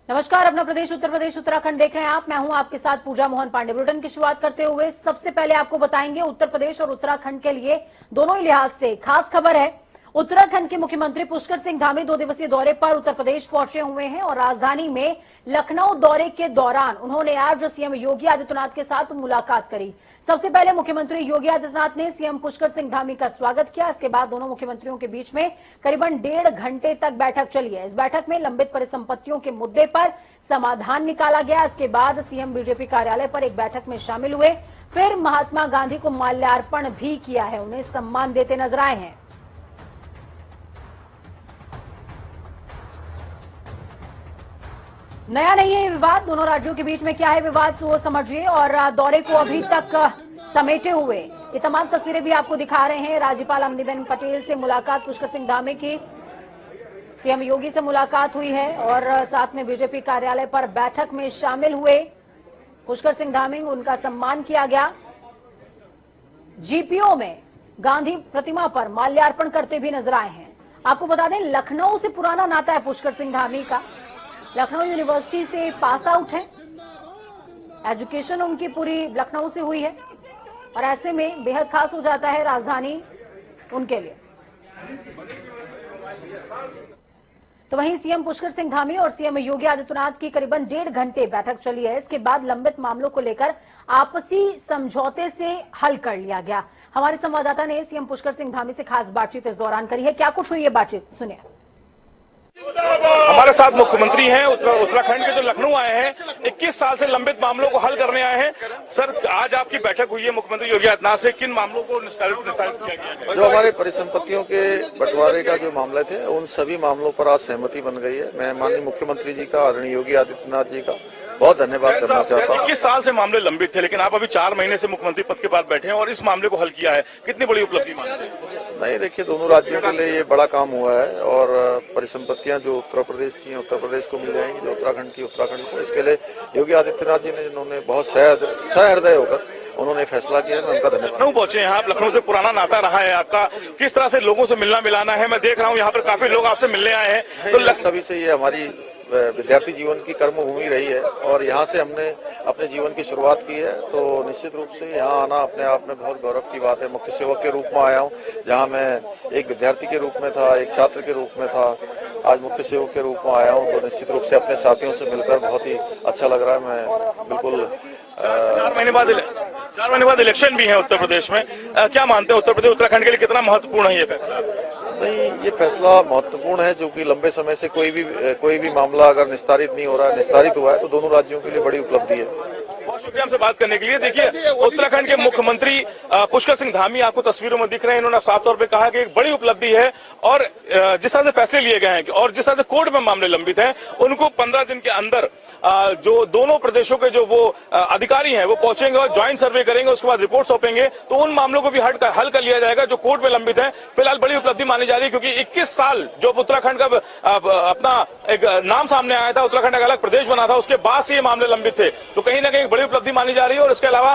नमस्कार, अपना प्रदेश उत्तर प्रदेश उत्तराखंड देख रहे हैं आप। मैं हूं आपके साथ पूजा मोहन पांडे। बुलेटिन की शुरुआत करते हुए सबसे पहले आपको बताएंगे उत्तर प्रदेश और उत्तराखंड के लिए दोनों ही लिहाज से खास खबर है। उत्तराखंड के मुख्यमंत्री पुष्कर सिंह धामी 2 दिवसीय दौरे पर उत्तर प्रदेश पहुंचे हुए हैं और राजधानी में लखनऊ दौरे के दौरान उन्होंने आज सीएम योगी आदित्यनाथ के साथ मुलाकात करी। सबसे पहले मुख्यमंत्री योगी आदित्यनाथ ने सीएम पुष्कर सिंह धामी का स्वागत किया। इसके बाद दोनों मुख्यमंत्रियों के बीच में करीबन 1.5 घंटे तक बैठक चली है। इस बैठक में लंबित परिसंपत्तियों के मुद्दे पर समाधान निकाला गया। इसके बाद सीएम बीजेपी कार्यालय पर एक बैठक में शामिल हुए, फिर महात्मा गांधी को माल्यार्पण भी किया है, उन्हें सम्मान देते नजर आए हैं। नया नहीं है ये विवाद, दोनों राज्यों के बीच में क्या है विवाद वो समझिए। और दौरे को अभी तक समेटे हुए ये तमाम तस्वीरें भी आपको दिखा रहे हैं। राज्यपाल आनंदीबेन पटेल से मुलाकात पुष्कर सिंह धामी की, सीएम योगी से मुलाकात हुई है और साथ में बीजेपी कार्यालय पर बैठक में शामिल हुए पुष्कर सिंह धामी, उनका सम्मान किया गया। जीपीओ में गांधी प्रतिमा पर माल्यार्पण करते भी नजर आए हैं। आपको बता दें, लखनऊ से पुराना नाता है पुष्कर सिंह धामी का। लखनऊ यूनिवर्सिटी से पास आउट है, एजुकेशन उनकी पूरी लखनऊ से हुई है और ऐसे में बेहद खास हो जाता है राजधानी उनके लिए। तो वहीं सीएम पुष्कर सिंह धामी और सीएम योगी आदित्यनाथ की करीबन 1.5 घंटे बैठक चली है। इसके बाद लंबित मामलों को लेकर आपसी समझौते से हल कर लिया गया। हमारे संवाददाता ने सीएम पुष्कर सिंह धामी से खास बातचीत इस दौरान करी है। क्या कुछ हुई है बातचीत, सुनिए। हमारे साथ मुख्यमंत्री हैं उत्तराखंड के, जो लखनऊ आए हैं, 21 साल से लंबित मामलों को हल करने आए हैं। सर, आज आपकी बैठक हुई है मुख्यमंत्री योगी आदित्यनाथ से, किन मामलों को निस्तारित किया गया? जो हमारे परिसंपत्तियों के बंटवारे का जो मामले थे, उन सभी मामलों पर आज सहमति बन गई है। मैं माननीय मुख्यमंत्री जी का, आदरणीय योगी आदित्यनाथ जी का बहुत धन्यवाद करना चाहता हूँ। 21 साल से मामले लंबित थे, लेकिन आप अभी 4 महीने से मुख्यमंत्री पद के बाद बैठे हैं और इस मामले को हल किया है, कितनी बड़ी उपलब्धि मानते हैं? नहीं, देखिए, दोनों राज्यों के लिए ये बड़ा काम हुआ है और परिसंपत्तियां जो उत्तर प्रदेश की हैं उत्तर प्रदेश को मिल जाएंगी, जो उत्तराखंड की उत्तराखंड को। इसके लिए योगी आदित्यनाथ जी ने, जिन्होंने बहुत सहृदय होकर उन्होंने फैसला किया, मैं उनका धन्यवाद। लखनऊ पहुंचे हैं आप, लखनऊ से पुराना नाता रहा है आपका, किस तरह से लोगों से मिलना मिलाना है? मैं देख रहा हूँ यहाँ पर काफी लोग आपसे मिलने आए हैं। तो सभी से ये हमारी विद्यार्थी जीवन की कर्मभूमि रही है और यहाँ से हमने अपने जीवन की शुरुआत की है, तो निश्चित रूप से यहाँ आना अपने आप में बहुत गौरव की बात है। मुख्य सेवक के रूप में आया हूँ, जहाँ मैं एक विद्यार्थी के रूप में था, एक छात्र के रूप में था, आज मुख्य सेवक के रूप में आया हूँ, तो निश्चित रूप से अपने साथियों से मिलकर बहुत ही अच्छा लग रहा है। मैं बिल्कुल 4 महीने बाद इलेक्शन भी है उत्तर प्रदेश में, क्या मानते हैं उत्तर प्रदेश उत्तराखंड के लिए कितना महत्वपूर्ण है ये फैसला? नहीं, ये फैसला महत्वपूर्ण है, जो कि लंबे समय से कोई भी मामला अगर निस्तारित नहीं हो रहा है, निस्तारित हुआ है, तो दोनों राज्यों के लिए बड़ी उपलब्धि है। बहुत शुक्रिया हमसे बात करने के लिए। देखिए, उत्तराखंड के मुख्यमंत्री पुष्कर सिंह धामी आपको तस्वीरों में दिख रहे हैं। इन्होंने साफ तौर पे कहा कि एक बड़ी उपलब्धि है और जिस तरह से फैसले लिए गए हैं और जिस तरह से कोर्ट में मामले लंबित हैं, उनको 15 दिन के अंदर जो दोनों प्रदेशों के जो वो अधिकारी हैं वो पहुंचेंगे और ज्वाइंट सर्वे करेंगे, उसके बाद रिपोर्ट सौंपेंगे, तो उन मामलों को भी हल कर लिया जाएगा जो कोर्ट में लंबित है। फिलहाल बड़ी उपलब्धि मानी जा रही है, क्योंकि 21 साल जो उत्तराखंड का अपना एक नाम सामने आया था, उत्तराखंड एक अलग प्रदेश बना था, उसके बाद से ये मामले लंबित थे, तो कहीं ना कहीं बड़ी उपलब्धि मानी जा रही है। और इसके अलावा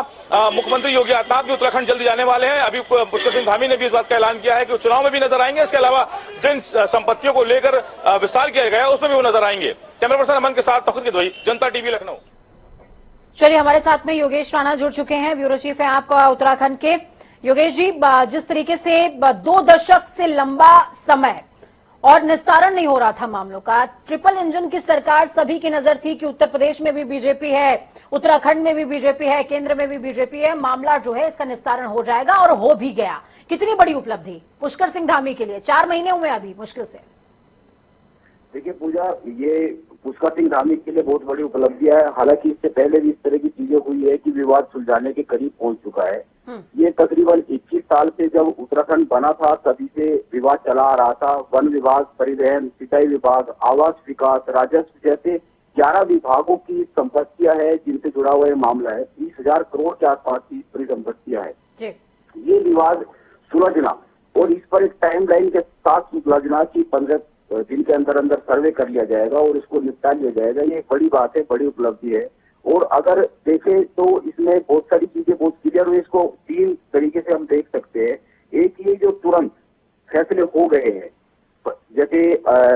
मुख्यमंत्री योगी आदित्यनाथ भी उत्तराखंड जल्दी जाने वाले हैं। अभी पुष्कर सिंह धामी ने भी इस बात का ऐलान किया है कि चुनाव में भी नजर आएंगे। इसके अलावा जिन संपत्तियों को लेकर विस्तार किया गया है उसमें भी वो नजर आएंगे। कैमरा पर्सन अमन के साथ तौहीद गिदोई, जनता टीवी, लखनऊ। चलिए, हमारे साथ में योगेश राणा जुड़ चुके हैं, ब्यूरो चीफ हैं आप उत्तराखंड के। योगेश जी, जिस तरीके से 2 दशक से लंबा समय और निस्तारण नहीं हो रहा था मामलों का, ट्रिपल इंजन की सरकार, सभी की नजर थी कि उत्तर प्रदेश में भी बीजेपी है, उत्तराखंड में भी बीजेपी है, केंद्र में भी बीजेपी है, मामला जो है इसका निस्तारण हो जाएगा और हो भी गया। कितनी बड़ी उपलब्धि पुष्कर सिंह धामी के लिए, 4 महीने हुए अभी मुश्किल से। देखिए पूजा, ये पुष्कर सिंह धामी के लिए बहुत बड़ी उपलब्धि है। हालांकि इससे पहले भी इस तरह की चीजें हुई है कि विवाद सुलझाने के करीब पहुंच चुका है। ये तकरीबन 21 साल से जब उत्तराखंड बना था तभी से विवाद चला आ रहा था। वन विभाग, परिवहन, सिंचाई विभाग, आवास विकास, राजस्व जैसे 11 विभागों की संपत्तियां हैं जिनसे जुड़ा हुआ ये मामला है। 20,000 करोड़ के आसपास की परिसंपत्तियां हैं। ये विवाद सुलझना और इस पर एक टाइम लाइन के साथ सुलझना की 15 दिन के अंदर अंदर सर्वे कर लिया जाएगा और इसको निपटा लिया जाएगा। ये बड़ी बात है, बड़ी उपलब्धि है। और अगर देखें तो इसमें बहुत सारी चीजें बहुत क्लियर हुई। इसको 3 तरीके से हम देख सकते हैं। एक ये जो तुरंत फैसले हो गए हैं, जैसे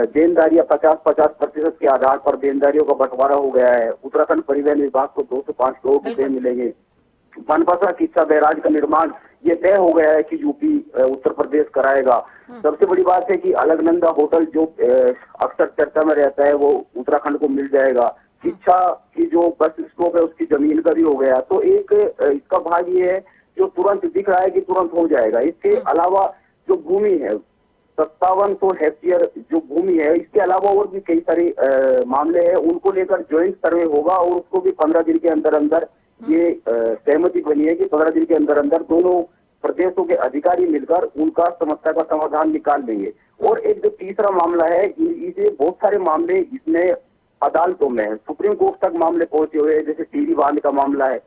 देनदारियां 50-50% के आधार पर देनदारियों का बंटवारा हो गया है। उत्तराखंड परिवहन विभाग को 2 से 5 करोड़ रुपए मिलेंगे। बनबसा किस्सा बैराज का निर्माण ये तय हो गया है कि यूपी उत्तर प्रदेश कराएगा। सबसे बड़ी बात है कि अलकनंदा होटल जो अक्सर चर्चा में रहता है वो उत्तराखंड को मिल जाएगा। शिक्षा की जो बस स्टॉप है उसकी जमीन का भी हो गया। तो एक इसका भाग ये है जो तुरंत दिख रहा है कि तुरंत हो जाएगा। इसके अलावा जो भूमि है 5700 हेक्टेयर जो भूमि है, इसके अलावा और भी कई सारे मामले हैं, उनको लेकर ज्वाइंट सर्वे होगा और उसको भी 15 दिन के अंदर अंदर ये सहमति बनी है कि 15 दिन के अंदर अंदर दोनों प्रदेशों के अधिकारी मिलकर उनका समस्या का समाधान निकाल देंगे। और एक जो तीसरा मामला है, इसे बहुत सारे मामले इसमें अदालतों में है, सुप्रीम कोर्ट तक मामले पहुंचे हुए हैं। जैसे टीरी बांध का मामला है,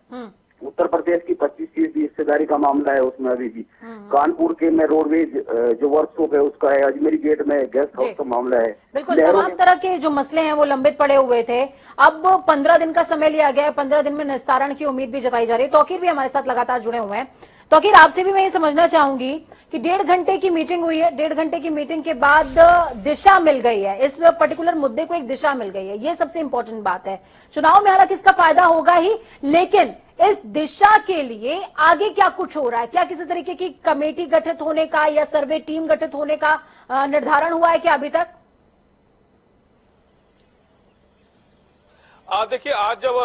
उत्तर प्रदेश की 25% हिस्सेदारी का मामला है उसमें अभी भी। कानपुर के में रोडवेज जो वर्कशॉप है उसका है। अजमेरी गेट में गेस्ट हाउस का मामला है। बिल्कुल तमाम तरह के जो मसले हैं वो लंबित पड़े हुए थे। अब 15 दिन का समय लिया गया है, 15 दिन में निस्तारण की उम्मीद भी जताई जा रही है। तौकीर भी हमारे साथ लगातार जुड़े हुए हैं। तौकीर, आपसे भी मैं ये समझना चाहूंगी कि 1.5 घंटे की मीटिंग हुई है, 1.5 घंटे की मीटिंग के बाद दिशा मिल गई है, इस पर्टिकुलर मुद्दे को एक दिशा मिल गई है, ये सबसे इंपॉर्टेंट बात है। चुनाव में हालांकि इसका फायदा होगा ही, लेकिन इस दिशा के लिए आगे क्या कुछ हो रहा है? क्या किसी तरीके की कमेटी गठित होने का या सर्वे टीम गठित होने का निर्धारण हुआ है क्या अभी तक? देखिए, आज जब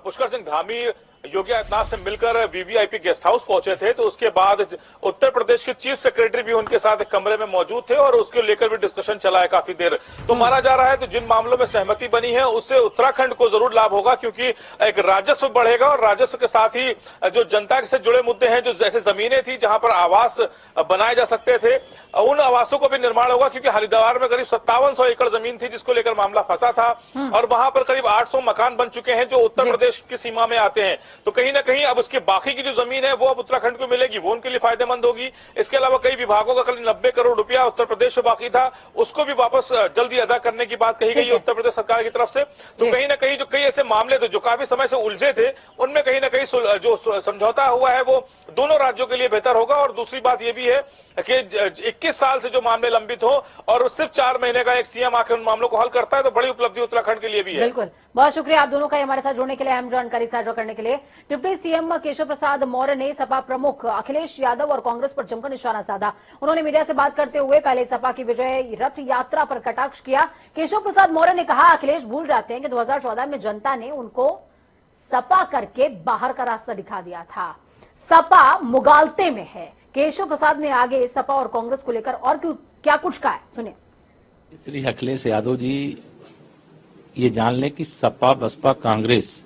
पुष्कर सिंह धामी योगी आदित्यनाथ से मिलकर वीवीआईपी गेस्ट हाउस पहुंचे थे, तो उसके बाद उत्तर प्रदेश के चीफ सेक्रेटरी भी उनके साथ एक कमरे में मौजूद थे और उसके लेकर भी डिस्कशन चला है काफी देर। तो माना जा रहा है तो जिन मामलों में सहमति बनी है उससे उत्तराखंड को जरूर लाभ होगा, क्योंकि एक राजस्व बढ़ेगा और राजस्व के साथ ही जो जनता से जुड़े मुद्दे हैं, जो जैसे जमीनें थी जहां पर आवास बनाए जा सकते थे, उन आवासों को भी निर्माण होगा। क्योंकि हरिद्वार में करीब 5700 एकड़ जमीन थी जिसको लेकर मामला फंसा था और वहां पर करीब 800 मकान बन चुके हैं जो उत्तर प्रदेश की सीमा में आते हैं। तो कहीं ना कहीं अब उसके बाकी की जो जमीन है वो अब उत्तराखंड को मिलेगी, वो उनके लिए फायदेमंद होगी। इसके अलावा कई विभागों का करीब 90 करोड़ रुपया उत्तर प्रदेश में बाकी था, उसको भी वापस जल्दी अदा करने की बात कही गई है उत्तर प्रदेश सरकार की तरफ से। तो कहीं ना कहीं जो कई ऐसे मामले थे जो काफी समय से उलझे थे, उनमें कहीं ना कहीं जो समझौता हुआ है वो दोनों राज्यों के लिए बेहतर होगा। और दूसरी बात ये भी है कि 21 साल से जो मामले लंबित हो और सिर्फ 4 महीने का एक सीएम आकर उन मामलों को हल करता है, तो बड़ी उपलब्धि उत्तराखंड के लिए भी है। बिल्कुल, बहुत शुक्रिया आप दोनों का हमारे साथ जुड़ने के लिए, अहम जानकारी साझा करने के लिए। डिप्टी सीएम केशव प्रसाद मौर्य ने सपा प्रमुख अखिलेश यादव और कांग्रेस पर जमकर निशाना साधा। उन्होंने मीडिया से बात करते हुए पहले सपा की विजय रथ यात्रा पर कटाक्ष किया। केशव प्रसाद मौर्य ने कहा, अखिलेश भूल जाते हैं कि 2014 में जनता ने उनको सपा करके बाहर का रास्ता दिखा दिया था, सपा मुगालते में है। केशव प्रसाद ने आगे सपा और कांग्रेस को लेकर और क्या कुछ कहा है, सुनिए। इसलिए अखिलेश यादव जी ये जान लें कि सपा बसपा कांग्रेस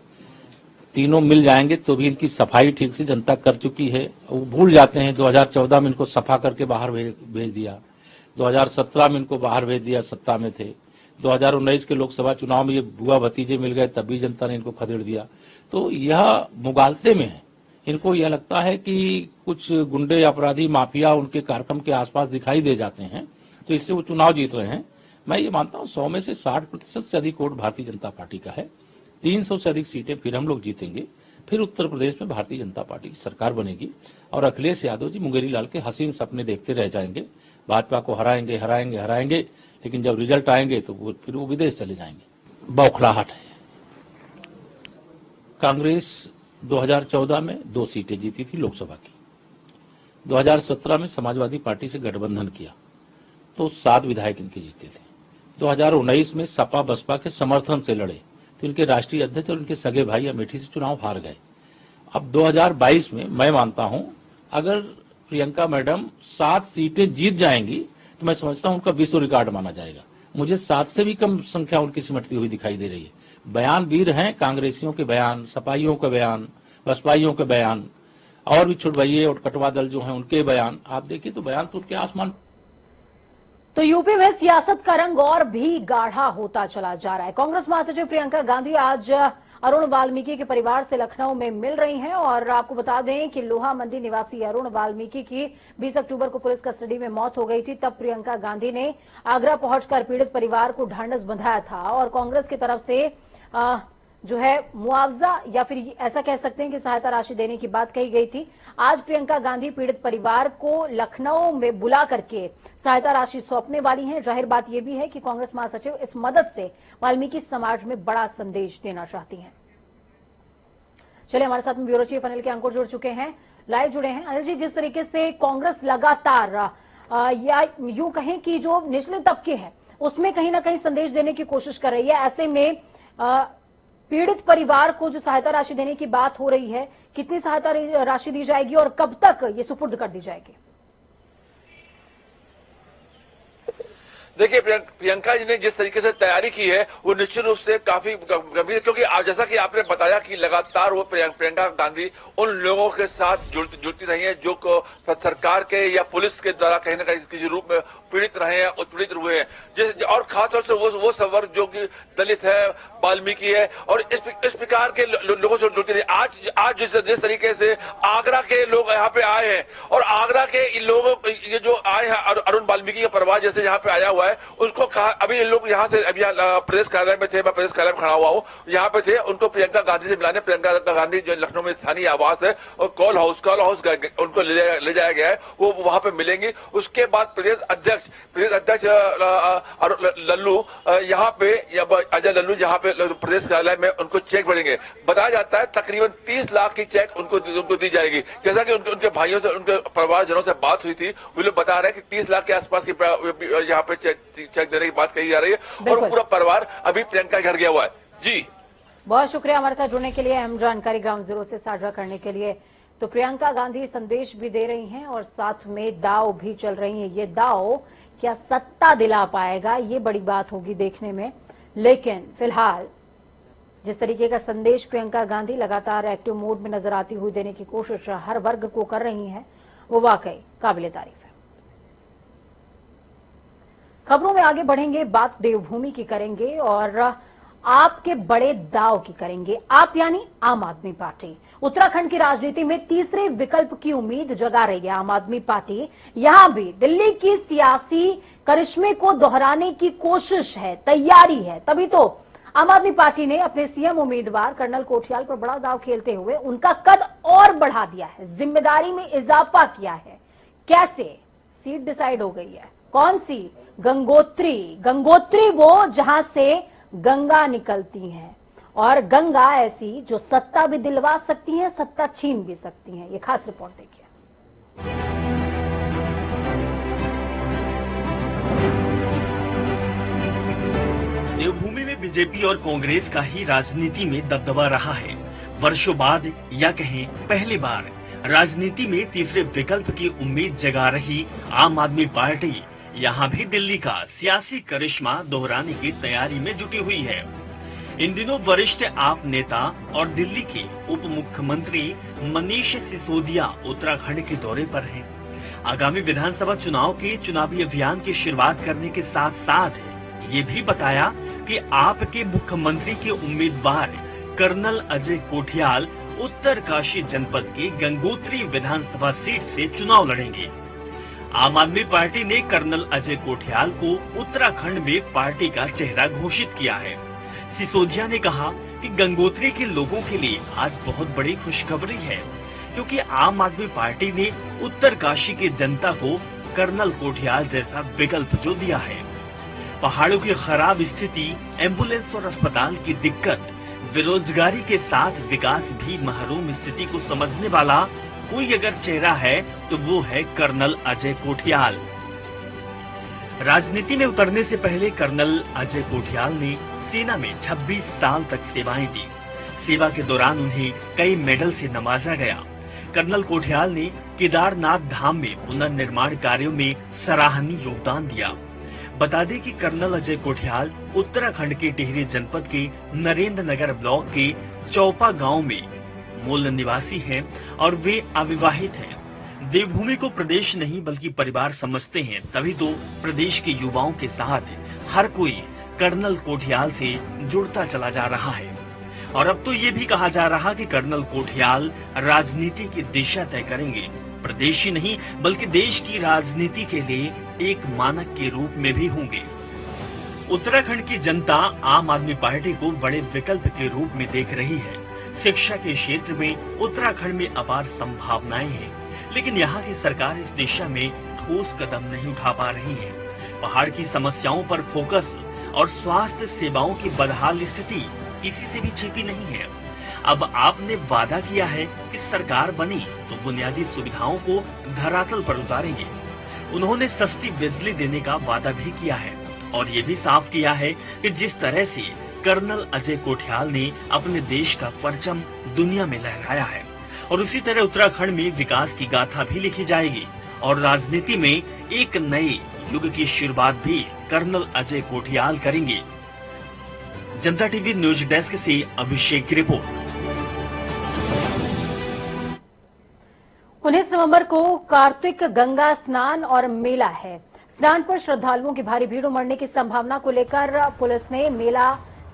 तीनों मिल जाएंगे तो भी इनकी सफाई ठीक से जनता कर चुकी है। वो भूल जाते हैं 2014 में इनको सफा करके बाहर भेज दिया, 2017 में इनको बाहर भेज दिया, सत्ता में थे, 2019 के लोकसभा चुनाव में ये बुआ भतीजे मिल गए तब भी जनता ने इनको खदेड़ दिया। तो यह मुगालते में है। इनको यह लगता है कि कुछ गुंडे अपराधी माफिया उनके कार्यक्रम के आसपास दिखाई दे जाते हैं तो इससे वो चुनाव जीत रहे हैं। मैं ये मानता हूँ 100 में से 60% से अधिक वोट भारतीय जनता पार्टी का है। 300 से अधिक सीटें फिर हम लोग जीतेंगे, फिर उत्तर प्रदेश में भारतीय जनता पार्टी की सरकार बनेगी और अखिलेश यादव जी मुंगेरी लाल के हसीन सपने देखते रह जाएंगे। भाजपा को हराएंगे हराएंगे हराएंगे, लेकिन जब रिजल्ट आएंगे तो फिर वो विदेश चले जाएंगे। बौखलाहट है। कांग्रेस 2014 में 2 सीटें जीती थी लोकसभा की, 2017 में समाजवादी पार्टी से गठबंधन किया तो 7 विधायक इनके जीते थे। 2019 में सपा बसपा के समर्थन से लड़े तो इनके राष्ट्रीय अध्यक्ष और इनके सगे भाई अमेठी से चुनाव हार गए। अब 2022 में मैं मानता हूं अगर प्रियंका मैडम 7 सीटें जीत जाएंगी तो मैं समझता हूं उनका विश्व रिकॉर्ड माना जाएगा। मुझे 7 से भी कम संख्या उनकी सिमटती हुई दिखाई दे रही है। बयान वीर हैं, कांग्रेसियों के बयान, सपाइयों के बयान, बसपाइयों के बयान और भी छुटवाइये और कटवा दल जो हैं उनके बयान आप देखिए तो बयान तो उनके आसमान। तो यूपी में सियासत का रंग और भी गाढ़ा होता चला जा रहा है। कांग्रेस महासचिव प्रियंका गांधी आज अरुण वाल्मीकि के परिवार से लखनऊ में मिल रही हैं और आपको बता दें कि लोहा मंडी निवासी अरुण वाल्मीकि की 20 अक्टूबर को पुलिस कस्टडी में मौत हो गई थी। तब प्रियंका गांधी ने आगरा पहुंचकर पीड़ित परिवार को ढांढस बंधाया था और कांग्रेस की तरफ से जो है मुआवजा या फिर ऐसा कह सकते हैं कि सहायता राशि देने की बात कही गई थी। आज प्रियंका गांधी पीड़ित परिवार को लखनऊ में बुला करके सहायता राशि सौंपने वाली हैं। जाहिर बात यह भी है कि कांग्रेस महासचिव इस मदद से वाल्मीकि समाज में बड़ा संदेश देना चाहती हैं। चलिए, हमारे साथ में ब्यूरो चीफ अनिल के अंकुर जुड़ चुके हैं, लाइव जुड़े हैं। अनिल जी, जिस तरीके से कांग्रेस लगातार या यूं कहें कि जो निचले तबके हैं उसमें कहीं ना कहीं संदेश देने की कोशिश कर रही है, ऐसे में पीड़ित परिवार को जो सहायता राशि देने की बात हो रही है, कितनी सहायता राशि दी जाएगी और कब तक ये सुपुर्द कर दी जाएगी? देखिए, प्रियंका जी ने जिस तरीके से तैयारी की है वो निश्चित रूप से काफी गंभीर, क्योंकि जैसा कि आपने बताया कि लगातार वो प्रियंका गांधी उन लोगों के साथ जुड़ती रही है जो सरकार के या पुलिस के द्वारा कहीं न कहीं किसी रूप में पीड़ित रहे हैं, उत्पीड़ित हुए हैं, और खासतौर से वो वर्ग जो कि दलित है, वाल्मीकि है, और इस प्रकार के लोगों से जुड़ती रही। आज जिस तरीके से आगरा के लोग यहाँ पे आए हैं और आगरा के लोगों ये जो आए हैं, अरुण वाल्मीकि का परिवार जैसे यहाँ पे आया हुआ है, उसको कहा अभी ये लोग यहाँ से अभी प्रदेश कार्यालय में थे, मैं प्रदेश कार्यालय में खड़ा हुआ हूँ, यहाँ पे थे, उनको प्रियंका गांधी से मिलाने, प्रियंका गांधी जो लखनऊ में स्थानीय आवास है और कॉल हाउस उनको ले जाया गया है, वो वहां पे मिलेंगे। उसके बाद प्रदेश अध्यक्ष लल्लू यहाँ पे अजय लल्लू यहाँ पे प्रदेश कार्यालय में उनको चेक बढ़ेंगे। बताया जाता है तकरीबन 30 लाख की चेक उनको दी जाएगी। जैसा कि उनके भाइयों से, उनके परिवारजनों से बात हुई थी, वो लोग बता रहे हैं कि 30 लाख के आसपास की यहाँ पे चेक देने की बात कही जा रही है और पूरा परिवार अभी प्रियंका घर गया हुआ है। जी, बहुत शुक्रिया हमारे साथ जुड़ने के लिए, अहम जानकारी ग्राउंड जीरो से साझा करने के लिए। तो प्रियंका गांधी संदेश भी दे रही हैं और साथ में दाव भी चल रही है। ये दाव क्या सत्ता दिला पाएगा, ये बड़ी बात होगी देखने में। लेकिन फिलहाल जिस तरीके का संदेश प्रियंका गांधी लगातार एक्टिव मोड में नजर आती हुई देने की कोशिश हर वर्ग को कर रही हैं, वो वाकई काबिले तारीफ है। खबरों में आगे बढ़ेंगे, बात देवभूमि की करेंगे और आपके बड़े दाव की करेंगे। आप यानी आम आदमी पार्टी उत्तराखंड की राजनीति में तीसरे विकल्प की उम्मीद जगा रही है आम आदमी पार्टी। यहां भी दिल्ली की सियासी करिश्मे को दोहराने की कोशिश है, तैयारी है। तभी तो आम आदमी पार्टी ने अपने सीएम उम्मीदवार कर्नल कोठियाल पर बड़ा दाव खेलते हुए उनका कद और बढ़ा दिया है, जिम्मेदारी में इजाफा किया है। कैसे? सीट डिसाइड हो गई है। कौन सी? गंगोत्री वो जहां से गंगा निकलती हैं, और गंगा ऐसी जो सत्ता भी दिलवा सकती है, सत्ता छीन भी सकती है। ये खास रिपोर्ट देखिए। देवभूमि में बीजेपी और कांग्रेस का ही राजनीति में दबदबा रहा है। वर्षों बाद या कहें पहली बार राजनीति में तीसरे विकल्प की उम्मीद जगा रही आम आदमी पार्टी यहाँ भी दिल्ली का सियासी करिश्मा दोहराने की तैयारी में जुटी हुई है। इन दिनों वरिष्ठ आप नेता और दिल्ली के उप मुख्यमंत्री मनीष सिसोदिया उत्तराखंड के दौरे पर हैं। आगामी विधानसभा चुनाव के चुनावी अभियान की शुरुआत करने के साथ साथ ये भी बताया कि आपके मुख्यमंत्री के उम्मीदवार कर्नल अजय कोठियाल उत्तरकाशी जनपद की गंगोत्री विधानसभा सीट से चुनाव लड़ेंगे। आम आदमी पार्टी ने कर्नल अजय कोठियाल को उत्तराखंड में पार्टी का चेहरा घोषित किया है। सिसोदिया ने कहा कि गंगोत्री के लोगों के लिए आज बहुत बड़ी खुशखबरी है, क्योंकि आम आदमी पार्टी ने उत्तरकाशी की जनता को कर्नल कोठियाल जैसा विकल्प जो दिया है। पहाड़ों की खराब स्थिति, एम्बुलेंस और अस्पताल की दिक्कत, बेरोजगारी के साथ विकास भी महरूम स्थिति को समझने वाला कोई अगर चेहरा है तो वो है कर्नल अजय कोठियाल। राजनीति में उतरने से पहले कर्नल अजय कोठियाल ने सेना में 26 साल तक सेवाएं दी। सेवा के दौरान उन्हें कई मेडल से नवाजा गया। कर्नल कोठियाल ने केदारनाथ धाम में पुनर्निर्माण कार्यों में सराहनीय योगदान दिया। बता दें कि कर्नल अजय कोठियाल उत्तराखंड के टिहरी जनपद के नरेंद्र नगर ब्लॉक के चौपा गांव में मूल निवासी हैं और वे अविवाहित हैं। देवभूमि को प्रदेश नहीं बल्कि परिवार समझते हैं, तभी तो प्रदेश के युवाओं के साथ हर कोई कर्नल कोठियाल से जुड़ता चला जा रहा है। और अब तो ये भी कहा जा रहा कि कर्नल कोठियाल राजनीति की दिशा तय करेंगे। प्रदेश ही नहीं बल्कि देश की राजनीति के लिए एक मानक के रूप में भी होंगे। उत्तराखंड की जनता आम आदमी पार्टी को बड़े विकल्प के रूप में देख रही है। शिक्षा के क्षेत्र में उत्तराखंड में अपार संभावनाएं हैं, लेकिन यहाँ की सरकार इस दिशा में ठोस कदम नहीं उठा पा रही है। पहाड़ की समस्याओं पर फोकस और स्वास्थ्य सेवाओं की बदहाल स्थिति किसी से भी छिपी नहीं है। अब आपने वादा किया है कि सरकार बनी तो बुनियादी सुविधाओं को धरातल पर उतारेंगे। उन्होंने सस्ती बिजली देने का वादा भी किया है और ये भी साफ किया है कि जिस तरह से कर्नल अजय कोठियाल ने अपने देश का परचम दुनिया में लहराया है और उसी तरह उत्तराखंड में विकास की गाथा भी लिखी जाएगी और राजनीति में एक नए युग की शुरुआत भी कर्नल अजय कोठियाल करेंगे। जनता टीवी न्यूज डेस्क से अभिषेक की रिपोर्ट। 19 नवंबर को कार्तिक गंगा स्नान और मेला है। स्नान पर श्रद्धालुओं की भारी भीड़ उमड़ने की संभावना को लेकर पुलिस ने मेला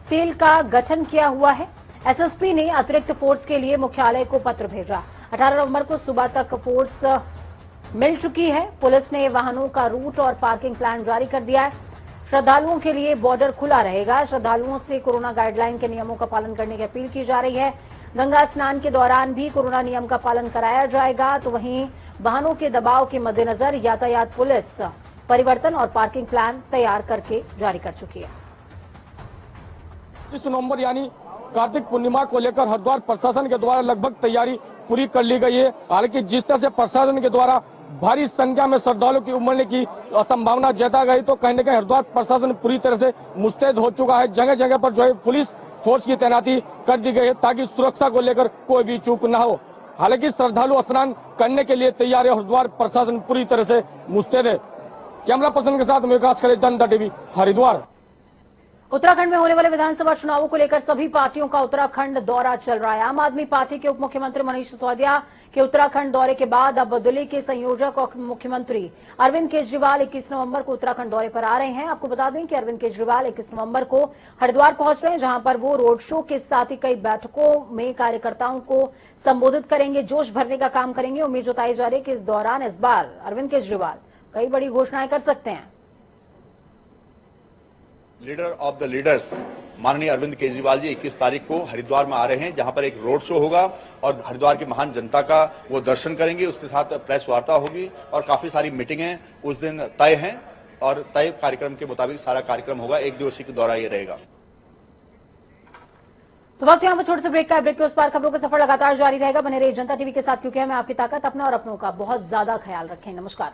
सेल का गठन किया हुआ है। एसएसपी ने अतिरिक्त फोर्स के लिए मुख्यालय को पत्र भेजा। 18 नवंबर को सुबह तक फोर्स मिल चुकी है। पुलिस ने वाहनों का रूट और पार्किंग प्लान जारी कर दिया है। श्रद्धालुओं के लिए बॉर्डर खुला रहेगा। श्रद्धालुओं से कोरोना गाइडलाइन के नियमों का पालन करने की अपील की जा रही है। गंगा स्नान के दौरान भी कोरोना नियम का पालन कराया जाएगा। तो वहीं वाहनों के दबाव के मद्देनजर यातायात पुलिस परिवर्तन और पार्किंग प्लान तैयार करके जारी कर चुकी है। 20 नवंबर यानी कार्तिक पूर्णिमा को लेकर हरिद्वार प्रशासन के द्वारा लगभग तैयारी पूरी कर ली गई है। हालांकि जिस तरह से प्रशासन के द्वारा भारी संख्या में श्रद्धालुओं की उमड़ने की संभावना जता गई, तो कहीं न कहीं हरिद्वार प्रशासन पूरी तरह से मुस्तैद हो चुका है। जगह जगह पर जो है पुलिस फोर्स की तैनाती कर दी गई है ताकि सुरक्षा को लेकर कोई भी चूक न हो। हालांकि श्रद्धालु स्नान करने के लिए तैयार है। हरिद्वार प्रशासन पूरी तरह से मुस्तैद है। कैमरा पर्सन के साथ विकास खरे, जनता टीवी, हरिद्वार। उत्तराखंड में होने वाले विधानसभा चुनावों को लेकर सभी पार्टियों का उत्तराखंड दौरा चल रहा है। आम आदमी पार्टी के उप मुख्यमंत्री मनीष सिसोदिया के उत्तराखंड दौरे के बाद अब दिल्ली के संयोजक और मुख्यमंत्री अरविंद केजरीवाल 21 नवंबर को उत्तराखंड दौरे पर आ रहे हैं। आपको बता दें कि अरविंद केजरीवाल 21 नवंबर को हरिद्वार पहुंच रहे हैं, जहां पर वो रोड शो के साथ ही कई बैठकों में कार्यकर्ताओं को संबोधित करेंगे, जोश भरने का काम करेंगे। उम्मीद जताई जा रही है कि इस दौरान इस बार अरविंद केजरीवाल कई बड़ी घोषणाएं कर सकते हैं। लीडर ऑफ द लीडर्स माननीय अरविंद केजरीवाल जी 21 तारीख को हरिद्वार में आ रहे हैं, जहां पर एक रोड शो होगा और हरिद्वार की महान जनता का वो दर्शन करेंगे। उसके साथ प्रेस वार्ता होगी और काफी सारी मीटिंगें उस दिन तय हैं और तय कार्यक्रम के मुताबिक सारा कार्यक्रम होगा। एक दिवसीय दौरा ये रहेगा। तो वक्त यहाँ पर छोटे से ब्रेक का। ब्रेक के उस पार खबरों का सफर लगातार जारी रहेगा। बने रहिए जनता टीवी के साथ, क्योंकि हमें आपकी ताकत, अपना और अपनों का बहुत ज्यादा ख्याल रखें। नमस्कार।